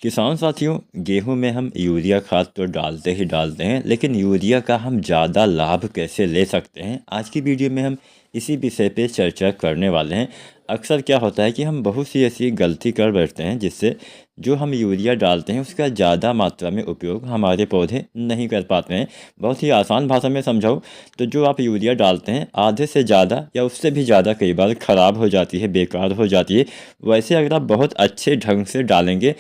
किसान साथियों, गेहूं में हम यूरिया खाद तो डालते ही डालते हैं, लेकिन यूरिया का हम ज़्यादा लाभ कैसे ले सकते हैं, आज की वीडियो में हम इसी विषय पे चर्चा करने वाले हैं। अक्सर क्या होता है कि हम बहुत सी ऐसी गलती कर बैठते हैं जिससे जो हम यूरिया डालते हैं उसका ज़्यादा मात्रा में उपयोग हमारे पौधे नहीं कर पाते हैं। बहुत ही आसान भाषा में समझाऊँ तो जो आप यूरिया डालते हैं आधे से ज़्यादा या उससे भी ज़्यादा कई बार ख़राब हो जाती है, बेकार हो जाती है। वैसे अगर आप बहुत अच्छे ढंग से डालेंगे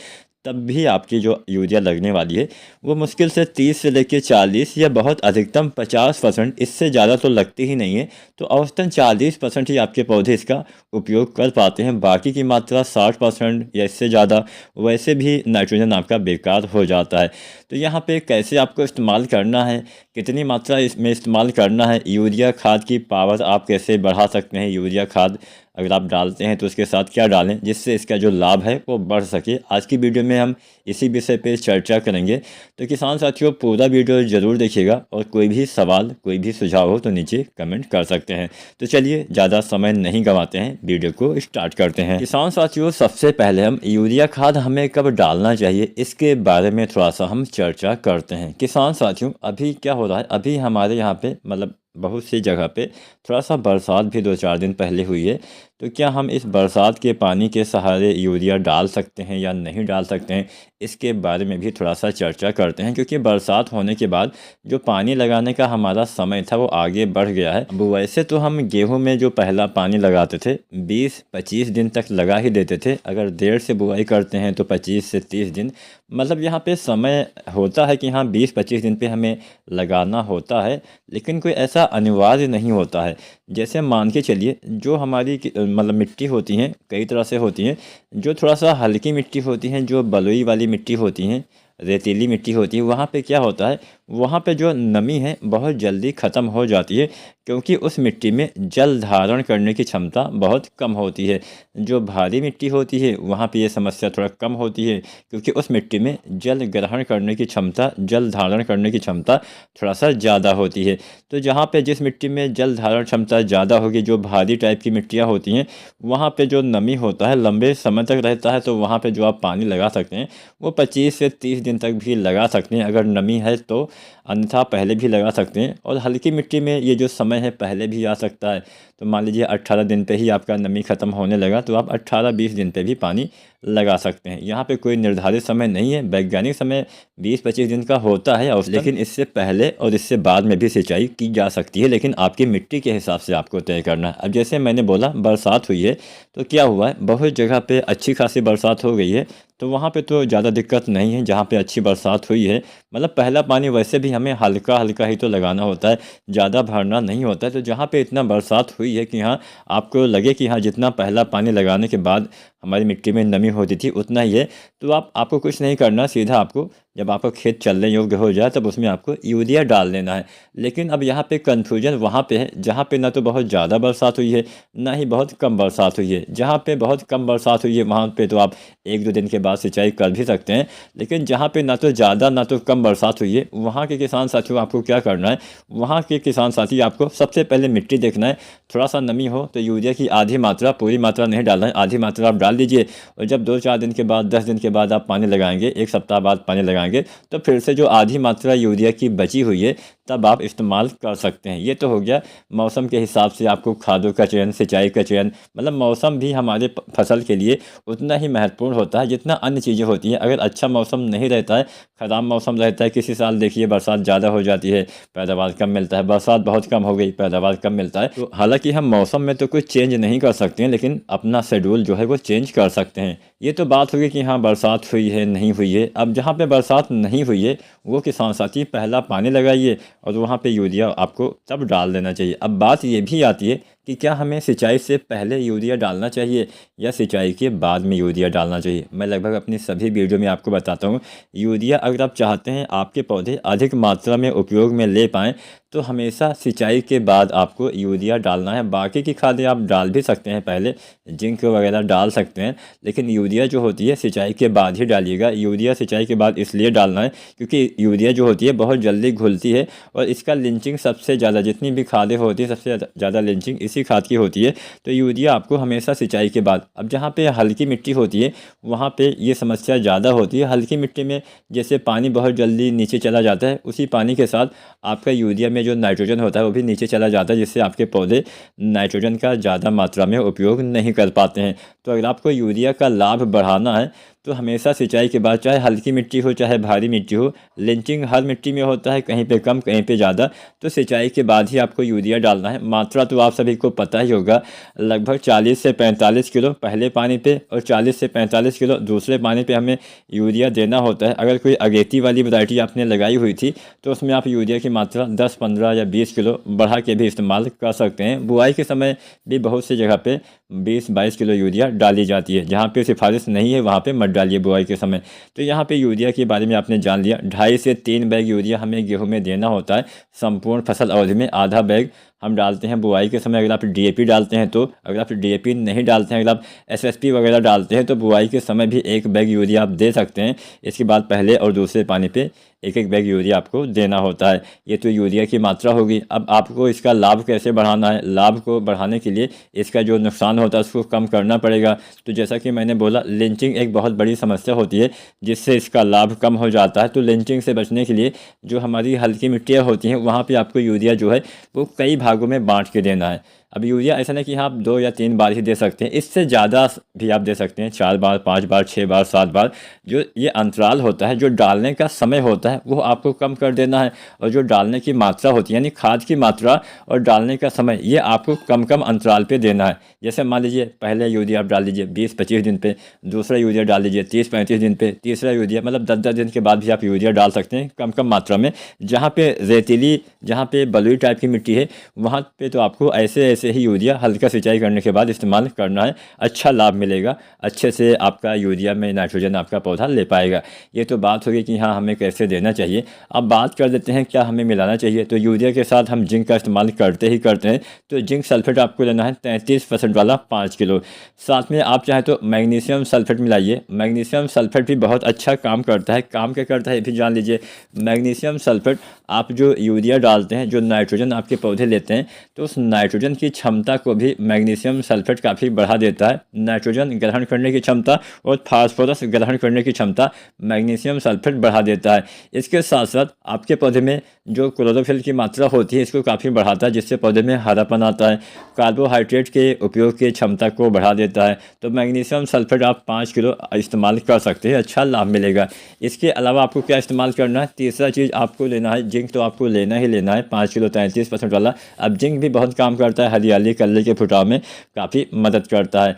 तब भी आपकी जो यूरिया लगने वाली है वो मुश्किल से 30 से लेकर 40 या बहुत अधिकतम 50%, इससे ज़्यादा तो लगती ही नहीं है। तो औसतन 40% ही आपके पौधे इसका उपयोग कर पाते हैं। बाकी की मात्रा 60% या इससे ज़्यादा वैसे भी नाइट्रोजन आपका बेकार हो जाता है। तो यहाँ पे कैसे आपको इस्तेमाल करना है, कितनी मात्रा इसमें इस्तेमाल करना है, यूरिया खाद की पावर आप कैसे बढ़ा सकते हैं, यूरिया खाद अगर आप डालते हैं तो उसके साथ क्या डालें जिससे इसका जो लाभ है वो बढ़ सके, आज की वीडियो में हम इसी विषय पे चर्चा करेंगे। तो किसान साथियों, पूरा वीडियो ज़रूर देखिएगा और कोई भी सवाल, कोई भी सुझाव हो तो नीचे कमेंट कर सकते हैं। तो चलिए ज़्यादा समय नहीं गंवाते हैं, वीडियो को स्टार्ट करते हैं। किसान साथियों, सबसे पहले हम यूरिया खाद हमें कब डालना चाहिए इसके बारे में थोड़ा सा हम चर्चा करते हैं। किसान साथियों, अभी क्या हो रहा है, अभी हमारे यहाँ पे मतलब बहुत सी जगह पे थोड़ा सा बरसात भी 2-4 दिन पहले हुई है। तो क्या हम इस बरसात के पानी के सहारे यूरिया डाल सकते हैं या नहीं डाल सकते हैं, इसके बारे में भी थोड़ा सा चर्चा करते हैं। क्योंकि बरसात होने के बाद जो पानी लगाने का हमारा समय था वो आगे बढ़ गया है। अब वैसे तो हम गेहूं में जो पहला पानी लगाते थे 20-25 दिन तक लगा ही देते थे। अगर देर से बुआई करते हैं तो 25 से 30 दिन, मतलब यहाँ पे समय होता है कि हाँ 20-25 दिन पे हमें लगाना होता है, लेकिन कोई ऐसा अनिवार्य नहीं होता है। जैसे मान के चलिए जो हमारी मतलब मिट्टी होती हैं, कई तरह से होती हैं। जो थोड़ा सा हल्की मिट्टी होती हैं, जो बलुई वाली मिट्टी होती हैं, रेतीली मिट्टी होती है, वहाँ पे क्या होता है, वहाँ पे जो नमी है बहुत जल्दी ख़त्म हो जाती है, क्योंकि उस मिट्टी में जल धारण करने की क्षमता बहुत कम होती है। जो भारी मिट्टी होती है वहाँ पे ये समस्या थोड़ा कम होती है, क्योंकि उस मिट्टी में जल ग्रहण करने की क्षमता, जल धारण करने की क्षमता थोड़ा सा ज़्यादा होती है। तो जहाँ पे जिस मिट्टी में जल धारण क्षमता ज़्यादा होगी, जो भारी टाइप की मिट्टियाँ होती हैं, वहाँ पे जो नमी होता है लंबे समय तक रहता है। तो वहाँ पे जो आप पानी लगा सकते हैं वो 25 से 30 दिन तक भी लगा सकते हैं अगर नमी है तो, अन्यथा पहले भी लगा सकते हैं। और हल्की मिट्टी में ये जो समय है पहले भी आ सकता है। तो मान लीजिए 18 दिन पे ही आपका नमी ख़त्म होने लगा तो आप 18-20 दिन पे भी पानी लगा सकते हैं। यहाँ पे कोई निर्धारित समय नहीं है, वैज्ञानिक समय 20-25 दिन का होता है, और लेकिन इससे पहले और इससे बाद में भी सिंचाई की जा सकती है, लेकिन आपकी मिट्टी के हिसाब से आपको तय करना है। अब जैसे मैंने बोला बरसात हुई है तो क्या हुआ है, बहुत जगह पे अच्छी खासी बरसात हो गई है, तो वहाँ पे तो ज़्यादा दिक्कत नहीं है। जहाँ पे अच्छी बरसात हुई है, मतलब पहला पानी वैसे भी हमें हल्का हल्का ही तो लगाना होता है, ज़्यादा भरना नहीं होता है। तो जहाँ पे इतना बरसात हुई है कि हाँ आपको लगे कि हाँ जितना पहला पानी लगाने के बाद हमारी मिट्टी में नमी होती थी उतना ही है, तो आपको कुछ नहीं करना, सीधा आपको जब आपका खेत चलने योग्य हो जाए तब उसमें आपको यूरिया डाल देना है। लेकिन अब यहाँ पे कन्फ्यूजन वहाँ पे है जहाँ पे ना तो बहुत ज़्यादा बरसात हुई है, ना ही बहुत कम बरसात हुई है। जहाँ पे बहुत कम बरसात हुई है वहाँ पे तो आप 1-2 दिन के बाद सिंचाई कर भी सकते हैं, लेकिन जहाँ पे ना तो ज़्यादा ना तो कम बरसात हुई है, वहाँ के किसान साथियों आपको क्या करना है, वहाँ के किसान साथी आपको सबसे पहले मिट्टी देखना है। थोड़ा सा नमी हो तो यूरिया की आधी मात्रा, पूरी मात्रा नहीं डालना है, आधी मात्रा आप डाल दीजिए। और जब 2-4 दिन के बाद, 10 दिन के बाद आप पानी लगाएंगे, 1 सप्ताह बाद पानी लगाएंगे, तो फिर से जो आधी मात्रा यूरिया की बची हुई है तब आप इस्तेमाल कर सकते हैं। ये तो हो गया मौसम के हिसाब से आपको खादों का चयन, सिंचाई का चयन। मतलब मौसम भी हमारे फसल के लिए उतना ही महत्वपूर्ण होता है जितना अन्य चीज़ें होती हैं। अगर अच्छा मौसम नहीं रहता है, ख़राब मौसम रहता है, किसी साल देखिए बरसात ज़्यादा हो जाती है, पैदावार कम मिलता है, बरसात बहुत कम हो गई, पैदावार कम मिलता है। तो हालांकि हम मौसम में तो कुछ चेंज नहीं कर सकते हैं, लेकिन अपना शेड्यूल जो है वो चेंज कर सकते हैं। ये तो बात होगी कि हाँ बरसात हुई है, नहीं हुई है। अब जहाँ पे बरसात नहीं हुई है वो किसान साथी पहला पानी लगाइए और वहाँ पे यूरिया आपको तब डाल देना चाहिए। अब बात ये भी आती है कि क्या हमें सिंचाई से पहले यूरिया डालना चाहिए या सिंचाई के बाद में यूरिया डालना चाहिए। मैं लगभग अपनी सभी वीडियो में आपको बताता हूँ, यूरिया अगर आप चाहते हैं आपके पौधे अधिक मात्रा में उपयोग में ले पाएँ तो हमेशा सिंचाई के बाद आपको यूरिया डालना है। बाकी की खादें आप डाल भी सकते हैं, पहले जिंक वगैरह डाल सकते हैं, लेकिन यूरिया जो होती है सिंचाई के बाद ही डालिएगा। यूरिया सिंचाई के बाद इसलिए डालना है क्योंकि यूरिया जो होती है बहुत जल्दी घुलती है और इसका लिंचिंग सबसे ज़्यादा, जितनी भी खादें होती हैं सबसे ज़्यादा लिंचिंग इसी खाद की होती है। तो यूरिया आपको हमेशा सिंचाई के बाद, अब जहाँ पे हल्की मिट्टी होती है वहाँ पे ये समस्या ज़्यादा होती है। हल्की मिट्टी में जैसे पानी बहुत जल्दी नीचे चला जाता है, उसी पानी के साथ आपका यूरिया में जो नाइट्रोजन होता है वो भी नीचे चला जाता है, जिससे आपके पौधे नाइट्रोजन का ज़्यादा मात्रा में उपयोग नहीं कर पाते हैं। तो अगर आपको यूरिया का लाभ बढ़ाना है तो हमेशा सिंचाई के बाद, चाहे हल्की मिट्टी हो चाहे भारी मिट्टी हो, लिंचिंग हर मिट्टी में होता है, कहीं पे कम कहीं पे ज़्यादा, तो सिंचाई के बाद ही आपको यूरिया डालना है। मात्रा तो आप सभी को पता ही होगा, लगभग 40 से 45 किलो पहले पानी पे और 40 से 45 किलो दूसरे पानी पे हमें यूरिया देना होता है। अगर कोई अगेती वाली वैरायटी आपने लगाई हुई थी तो उसमें आप यूरिया की मात्रा 10, 15 या 20 किलो बढ़ा के भी इस्तेमाल कर सकते हैं। बुआई के समय भी बहुत सी जगह पे 20-22 किलो यूरिया डाली जाती है। जहाँ पे सिफारिश नहीं है वहाँ पे मत डालिए बुआई के समय। तो यहाँ पे यूरिया के बारे में आपने जान लिया। 2.5 से 3 बैग यूरिया हमें गेहूं में देना होता है संपूर्ण फसल अवधि में। आधा बैग हम डालते हैं बुआई के समय। अगर आप डीएपी डालते हैं तो, अगर आप डीएपी नहीं डालते हैं, अगर आप एसएसपी वगैरह डालते हैं तो बुआई के समय भी 1 बैग यूरिया आप दे सकते हैं। इसके बाद पहले और दूसरे पानी पे 1-1 बैग यूरिया आपको देना होता है। ये तो यूरिया की मात्रा होगी। अब आपको इसका लाभ कैसे बढ़ाना है? लाभ को बढ़ाने के लिए इसका जो नुकसान होता है उसको कम करना पड़ेगा। तो जैसा कि मैंने बोला, लिंचिंग एक बहुत बड़ी समस्या होती है जिससे इसका लाभ कम हो जाता है। तो लिंचिंग से बचने के लिए जो हमारी हल्की मिट्टियाँ होती हैं वहाँ पर आपको यूरिया जो है वो कई भागों में बाँट के देना है। अब यूरिया ऐसा नहीं कि हाँ आप 2 या 3 बार ही दे सकते हैं, इससे ज़्यादा भी आप दे सकते हैं, 4 बार, 5 बार, 6 बार, 7 बार। जो ये अंतराल होता है, जो डालने का समय होता है वो आपको कम कर देना है। और जो डालने की मात्रा होती है, यानी खाद की मात्रा और डालने का समय, ये आपको कम कम अंतराल पे देना है। जैसे मान लीजिए पहले यूरिया आप डाल लीजिए 20-25 दिन पे, दूसरा यूरिया डाल लीजिए 30-35 दिन पे, तीसरा यूरिया मतलब 10-10 दिन के बाद भी आप यूरिया डाल सकते हैं कम कम मात्रा में। जहाँ पे रेतीली, जहाँ पे बलुई टाइप की मिट्टी है वहाँ पे तो आपको ऐसे ऐसे ही यूरिया हल्का सिंचाई करने के बाद इस्तेमाल करना है। अच्छा लाभ मिलेगा, अच्छे से आपका यूरिया में नाइट्रोजन आपका पौधा ले पाएगा। ये तो बात होगी कि हाँ हमें कैसे देना चाहिए। अब बात कर देते हैं क्या हमें मिलाना चाहिए। तो यूरिया के साथ हम जिंक का इस्तेमाल करते ही करते हैं। तो जिंक सल्फेट आपको लेना है 33% वाला 5 किलो। साथ में आप चाहे तो मैग्नीशियम सल्फेट मिलाइए। मैग्नीशियम सल्फेट भी बहुत अच्छा काम करता है। काम क्या करता है ये भी जान लीजिए। मैग्नीशियम सल्फेट आप जो यूरिया डालते हैं, जो नाइट्रोजन आपके पौधे लेते हैं, तो उस नाइट्रोजन की क्षमता को भी मैग्नीशियम सल्फेट काफ़ी बढ़ा देता है। नाइट्रोजन ग्रहण करने की क्षमता और फास्फोरस ग्रहण करने की क्षमता मैग्नीशियम सल्फेट बढ़ा देता है। इसके साथ साथ आपके पौधे में जो क्लोरोफिल की मात्रा होती है इसको काफ़ी बढ़ाता है, जिससे पौधे में हरापन आता है। कार्बोहाइड्रेट के उपयोग की क्षमता को बढ़ा देता है। तो मैग्नीशियम सल्फेट आप 5 किलो इस्तेमाल कर सकते हैं, अच्छा लाभ मिलेगा। इसके अलावा आपको क्या इस्तेमाल करना है? तीसरा चीज़ आपको लेना है जिंक। तो आपको लेना ही लेना है 5 किलो 33% वाला। अब जिंक भी बहुत काम करता है, हरियाली कल्ले के फुटाव में काफ़ी मदद करता है।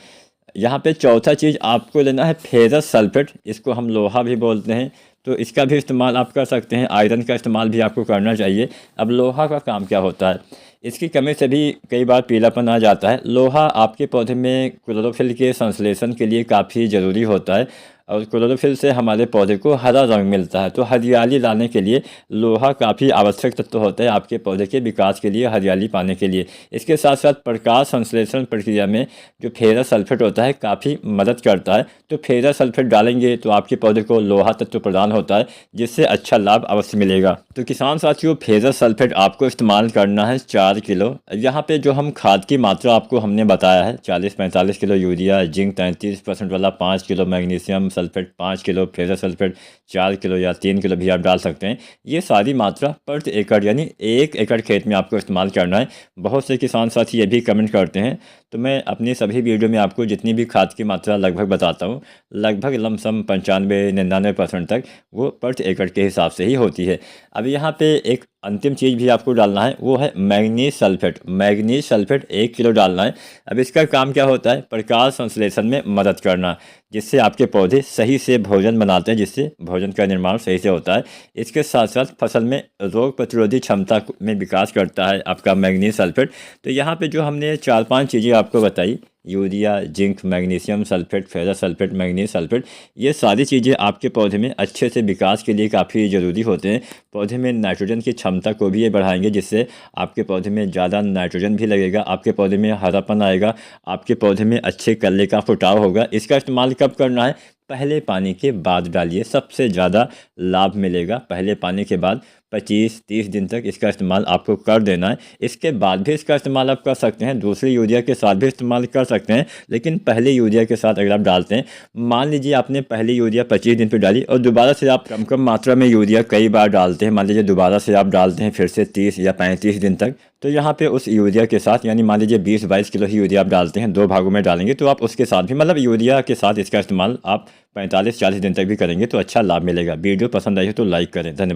यहाँ पे चौथा चीज़ आपको लेना है फेरस सल्फेट। इसको हम लोहा भी बोलते हैं, तो इसका भी इस्तेमाल आप कर सकते हैं। आयरन का इस्तेमाल भी आपको करना चाहिए। अब लोहा का काम क्या होता है? इसकी कमी से भी कई बार पीलापन आ जाता है। लोहा आपके पौधे में क्लोरोफिल के संश्लेषण के लिए काफ़ी ज़रूरी होता है और क्लोरोफिल से हमारे पौधे को हरा रंग मिलता है। तो हरियाली लाने के लिए लोहा काफ़ी आवश्यक तत्व होता है आपके पौधे के विकास के लिए, हरियाली पाने के लिए। इसके साथ साथ प्रकाश संश्लेषण प्रक्रिया में जो फेरस सल्फेट होता है काफ़ी मदद करता है। तो फेरस सल्फेट डालेंगे तो आपके पौधे को लोहा तत्व प्रदान होता है, जिससे अच्छा लाभ अवश्य मिलेगा। तो किसान साथियों, फेरस सल्फेट आपको इस्तेमाल करना है 4 किलो। यहाँ पे जो हम खाद की मात्रा आपको हमने बताया है 40-45 किलो यूरिया, जिंक 33% वाला 5 kilo, magnesium sulphate 5 kilo, ferrous sulphate 4 kilo या 3 किलो भी आप डाल सकते हैं। ये सारी मात्रा प्रति एकड़ यानी 1 एकड़ खेत में आपको इस्तेमाल करना है। बहुत से किसान साथी ये भी कमेंट करते हैं, तो मैं अपनी सभी वीडियो में आपको जितनी भी खाद की मात्रा लगभग बताता हूँ, लगभग लमसम 95-99% तक वो प्रति एकड़ के हिसाब से ही होती है। अब यहाँ पे एक अंतिम चीज़ भी आपको डालना है, वो है manganese sulphate. Manganese sulphate 1 kilo डालना है। अब इसका काम क्या होता है? प्रकाश संश्लेषण में मदद करना, जिससे आपके पौधे सही से भोजन बनाते हैं, जिससे भोजन का निर्माण सही से होता है। इसके साथ साथ फसल में रोग प्रतिरोधी क्षमता में विकास करता है आपका मैग्नीज सल्फेट। तो यहाँ पे जो हमने 4-5 चीज़ें आपको बताई, urea, zinc, magnesium sulphate, ferrous sulphate, manganese sulphate, ये सारी चीज़ें आपके पौधे में अच्छे से विकास के लिए काफ़ी ज़रूरी होते हैं। पौधे में नाइट्रोजन की क्षमता को भी ये बढ़ाएंगे, जिससे आपके पौधे में ज़्यादा नाइट्रोजन भी लगेगा, आपके पौधे में हरापन आएगा, आपके पौधे में अच्छे कल्ले का फुटाव होगा। इसका इस्तेमाल कब करना है? पहले पानी के बाद डालिए, सबसे ज़्यादा लाभ मिलेगा पहले पानी के बाद। 25-30 दिन तक इसका इस्तेमाल आपको कर देना है। इसके बाद भी इसका इस्तेमाल आप कर सकते हैं, दूसरे यूरिया के साथ भी इस्तेमाल कर सकते हैं, लेकिन पहले यूरिया के साथ अगर आप डालते हैं, मान लीजिए आपने पहले यूरिया 25 दिन पर डाली और दोबारा से आप कम कम मात्रा में यूरिया कई बार डालते हैं, मान लीजिए दोबारा से आप डालते हैं फिर से 30 या 35 दिन तक, तो यहाँ पे उस यूरिया के साथ, यानी मान लीजिए 20-22 किलो ही यूरिया आप डालते हैं, 2 भागों में डालेंगे, तो आप उसके साथ भी मतलब यूरिया के साथ इसका इस्तेमाल आप 45-40 दिन तक भी करेंगे तो अच्छा लाभ मिलेगा। वीडियो पसंद आई हो तो लाइक करें। धन्यवाद।